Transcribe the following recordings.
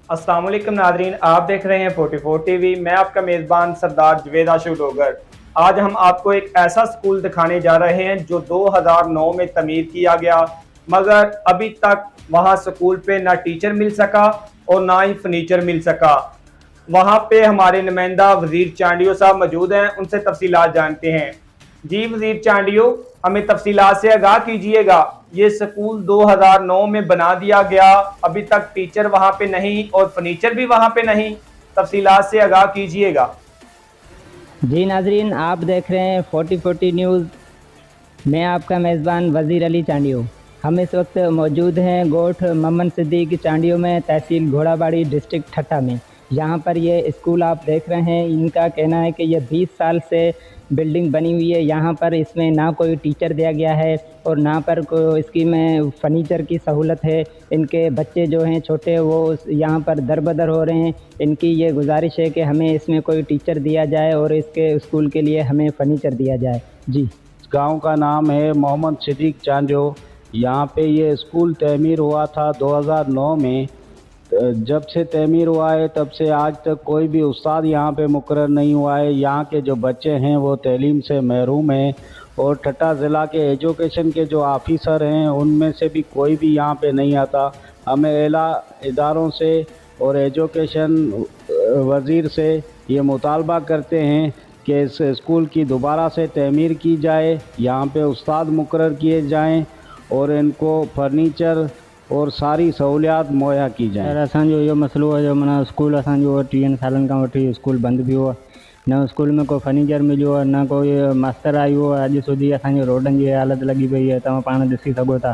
अस्सलाम वालेकुम नादरीन, आप देख रहे हैं 44 टीवी। मैं आपका मेज़बान सरदार जवेद आशू डोगर। आज हम आपको एक ऐसा स्कूल दिखाने जा रहे हैं जो 2009 में तमीर किया गया, मगर अभी तक वहाँ स्कूल पे ना टीचर मिल सका और ना ही फर्नीचर मिल सका। वहाँ पे हमारे नुमाइंदा वज़ीर चांडियो साहब मौजूद हैं, उनसे तफसीलात जानते हैं। जी वज़ीर चांडियो, हमें तफसीलात से आगाह कीजिएगा। ये स्कूल 2009 में बना दिया गया, अभी तक टीचर वहाँ पे नहीं और फर्नीचर भी वहाँ पे नहीं, तफसीलात से आगाह कीजिएगा। जी नाजरीन, आप देख रहे हैं 40 न्यूज़। मैं आपका मेज़बान वज़ीर अली चांडियो। हम इस वक्त मौजूद हैं गोठ मोहम्मद सिद्दीक चांडियो में, तहसील घोड़ाबाड़ी, डिस्ट्रिक्ट ठट्टा में। यहाँ पर ये स्कूल आप देख रहे हैं, इनका कहना है कि ये 20 साल से बिल्डिंग बनी हुई है। यहाँ पर इसमें ना कोई टीचर दिया गया है और ना पर इसकी में फर्नीचर की सहूलत है। इनके बच्चे जो हैं छोटे, वो यहाँ पर दरबदर हो रहे हैं। इनकी ये गुजारिश है कि हमें इसमें कोई टीचर दिया जाए और इसके स्कूल के लिए हमें फर्नीचर दिया जाए। जी, गांव का नाम है मोहम्मद सिद्दीक चांडियो। यहाँ पे ये स्कूल तमीर हुआ था 2009 में। जब से तमीर हुआ है तब से आज तक कोई भी उस्ताद यहाँ पे मुकर्रर नहीं हुआ है। यहाँ के जो बच्चे हैं वो तालीम से महरूम हैं और ठट्टा ज़िला के एजुकेशन के जो ऑफिसर हैं उनमें से भी कोई भी यहाँ पे नहीं आता। हमें एला इदारों से और एजुकेशन वज़ीर से ये मुतालबा करते हैं कि इस स्कूल की दोबारा से तमीर की जाए, यहाँ पे उस्ताद मुकर्रर किए जाएँ और इनको फर्नीचर और सारी सहूलियात मुहैया की जाए। असांजो इहो मसलो आहे जो माना स्कूल असांजो 30 सालनि खां वठी स्कूल बंद भी हुआ, न स्कूल में कोई फर्नीचर मिलियो आहे, न कोई मास्टर आयो आहे। अॼु સુધી असांजे रोडनि जी हालत लॻी पई आहे, तव्हां पाण ॾिसी सघो था।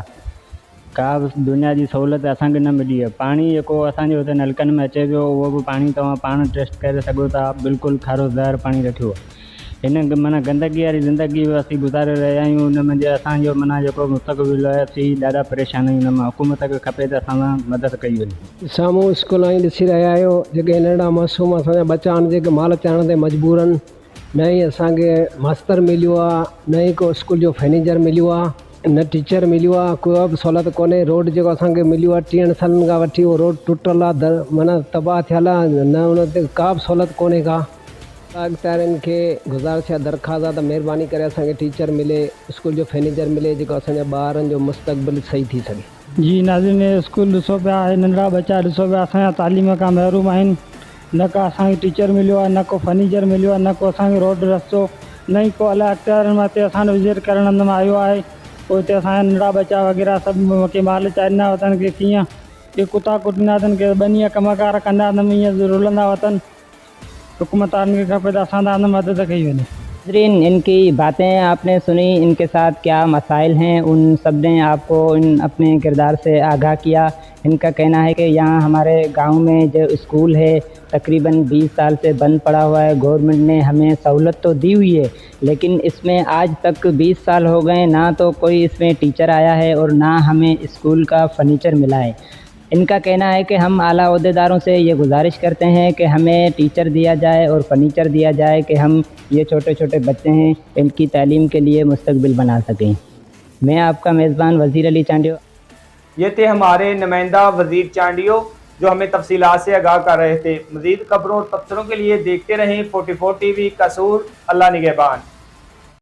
का बि दुनिया जी सहूलियत असांखे न मिली आहे। पाणी जेको असांजे हुते नलकनि में अचे पियो, उहो बि पाणी तव्हां पाण टेस्ट करे सघो था, बिल्कुलु खारो ज़हर पाणी रखियो आहे। हिन माना गंदगी वारी ज़िंदगी असीं गुज़ारे रहिया आहियूं। हुन में असांजो माना जेको मुस्तक़बिल आहे, असीं ॾाढा परेशान आहियूं। हुन मां हुकूमत खे खपे त असां सां मदद कई वञे। साम्हूं स्कूल ई ॾिसी रहिया आहियो, जेके नंढा मासूम असांजा बच्चा आहिनि जेके माल चाढ़ण ते मजबूर आहिनि। न ई असांखे मास्तर मिलियो आहे, न ई को स्कूल जो फर्नीचर मिलियो आहे, न टीचर मिलियो आहे, कोई बि सहूलियत कोन्हे। रोड जेको असांखे मिलियो आहे 30 सालनि खां वठी उहो रोड टुटल आहे, माना तबाह थियल आहे, न उन ते का बि सहूलियत कोन्हे का। अॻितारनि खे गुज़ारिश आहे, दरख़्वास्त आहे त महिरबानी करे असांखे टीचर मिले, स्कूल जो फर्नीचर मिले, जेको असांजा ॿारनि जो मुस्तक़बिल सही थी सघे। जी नाज़रीन, स्कूल ॾिसो पिया, नंढड़ा बच्चा ॾिसो पिया असांजा तालीम खां महरूम आहिनि। न का असांखे टीचर मिलियो आहे, न को फर्नीचर मिलियो आहे, न को असांखे रोड रस्तो, न ई को अलाए अख़्तियारनि मां हिते असांजो विज़िट करण मां आयो आहे। पोइ हिते असांजा नंढड़ा बच्चा वग़ैरह सभु के माल चाढ़ींदा वतन के कीअं के कुता कुटंदा अथनि, के ॿनिया कमकार कंदा अथनि, ईअं रुलंदा वतन। हुकूमतारनि खे खपे त असां सां मदद कई वञे। नाज़रीन, इनकी बातें आपने सुनी, इनके साथ क्या मसाइल हैं उन सब ने आपको इन अपने किरदार से आगाह किया। इनका कहना है कि यहाँ हमारे गांव में जो स्कूल है तकरीबन 20 साल से बंद पड़ा हुआ है। गवर्नमेंट ने हमें सहूलत तो दी हुई है, लेकिन इसमें आज तक 20 साल हो गए, ना तो कोई इसमें टीचर आया है और ना हमें स्कूल का फर्नीचर मिला है। इनका कहना है कि हम आला अहदेदारों से ये गुजारिश करते हैं कि हमें टीचर दिया जाए और फर्नीचर दिया जाए कि हम ये छोटे छोटे बच्चे हैं इनकी तालीम के लिए मुस्तकबिल बना सकें। मैं आपका मेज़बान वज़ीर अली चांडियो। ये थे हमारे नुमाइंदा वज़ीर चांडियो जो हमें तफसीलात से आगाह कर रहे थे। मज़ीद खबरों और तबसरों के लिए देखते रहें 44 टीवी। कसूर, अल्लाह निगहबान।